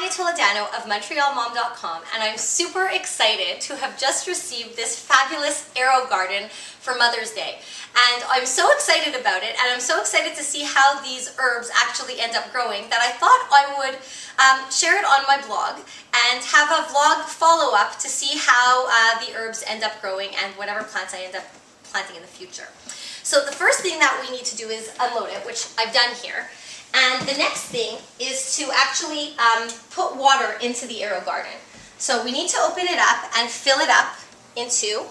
Maddie Toledano of MontrealMom.com, and I'm super excited to have just received this fabulous AeroGarden for Mother's Day. And I'm so excited about it, and I'm so excited to see how these herbs actually end up growing that I thought I would share it on my blog and have a vlog follow-up to see how the herbs end up growing and whatever plants I end up planting in the future. So the first thing that we need to do is unload it, which I've done here. And the next thing is to actually put water into the AeroGarden. So we need to open it up and fill it up into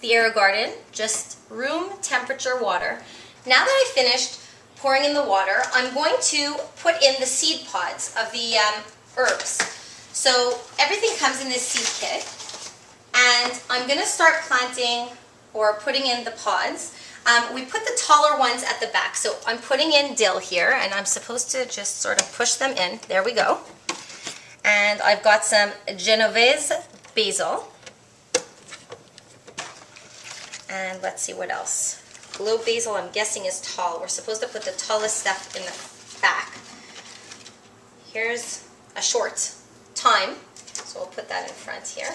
the AeroGarden, just room temperature water. Now that I've finished pouring in the water, I'm going to put in the seed pods of the herbs. So everything comes in this seed kit, and I'm going to start planting or putting in the pods. We put the taller ones at the back, so I'm putting in dill here, and I'm supposed to just sort of push them in. There we go. And I've got some Genovese basil. And let's see what else. Globe basil, I'm guessing, is tall. We're supposed to put the tallest stuff in the back. Here's a short thyme, so we'll put that in front here.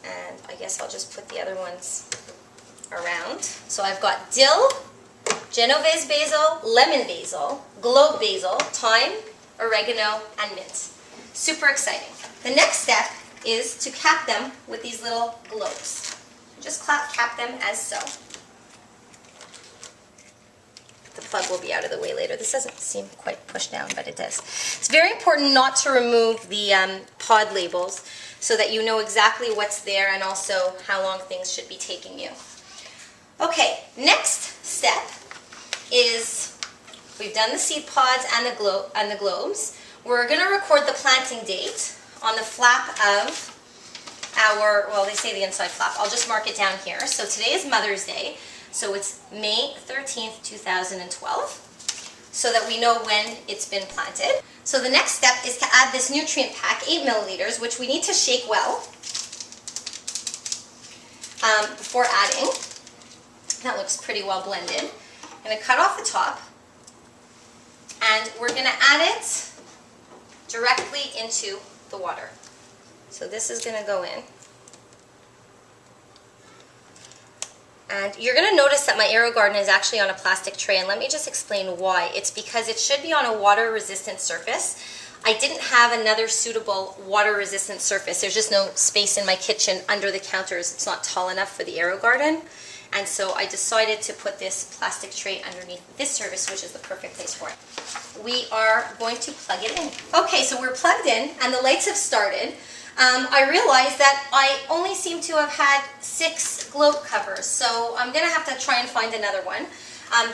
And I guess I'll just put the other ones around. So I've got dill, Genovese basil, lemon basil, globe basil, thyme, oregano, and mint. Super exciting. The next step is to cap them with these little globes. Just cap them as so. The plug will be out of the way later. This doesn't seem quite pushed down, but it does. It's very important not to remove the pod labels so that you know exactly what's there and also how long things should be taking you. Okay, next step is we've done the seed pods and the globes. We're going to record the planting date on the flap of our, well, they say the inside flap. I'll just mark it down here. So today is Mother's Day. So it's May 13th, 2012, so that we know when it's been planted. So the next step is to add this nutrient pack, 8 milliliters, which we need to shake well before adding. That looks pretty well blended. I'm going to cut off the top, and we're going to add it directly into the water. So this is going to go in. And you're going to notice that my AeroGarden is actually on a plastic tray, and let me just explain why. It's because it should be on a water-resistant surface. I didn't have another suitable water-resistant surface. There's just no space in my kitchen under the counters. It's not tall enough for the AeroGarden. And so I decided to put this plastic tray underneath this surface, which is the perfect place for it. We are going to plug it in. Okay, so we're plugged in, and the lights have started. I realized that I only seem to have had 6 globe covers, so I'm going to have to try and find another one,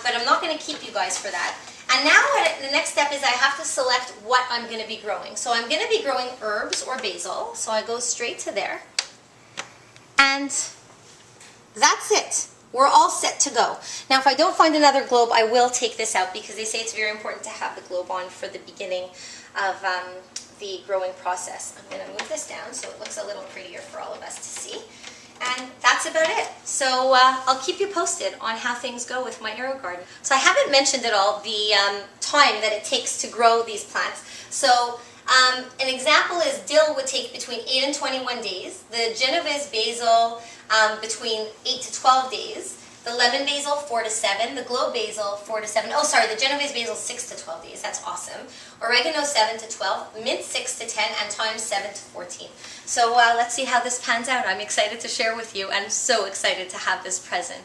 but I'm not going to keep you guys for that. And now the next step is I have to select what I'm going to be growing. So I'm going to be growing herbs or basil, so I go straight to there. And that's it. We're all set to go. Now if I don't find another globe, I will take this out because they say it's very important to have the globe on for the beginning of the growing process. I'm going to move this down so it looks a little prettier for all of us to see. And that's about it. So I'll keep you posted on how things go with my AeroGarden. So I haven't mentioned at all the time that it takes to grow these plants. So an example is dill would take between 8 and 21 days. The Genovese basil between 8 to 12 days. The lemon basil, 4 to 7. The globe basil, 4 to 7. Oh, sorry, the Genovese basil, 6 to 12 days. That's awesome. Oregano, 7 to 12. Mint, 6 to 10. And thyme, 7 to 14. So let's see how this pans out. I'm excited to share with you and so excited to have this present.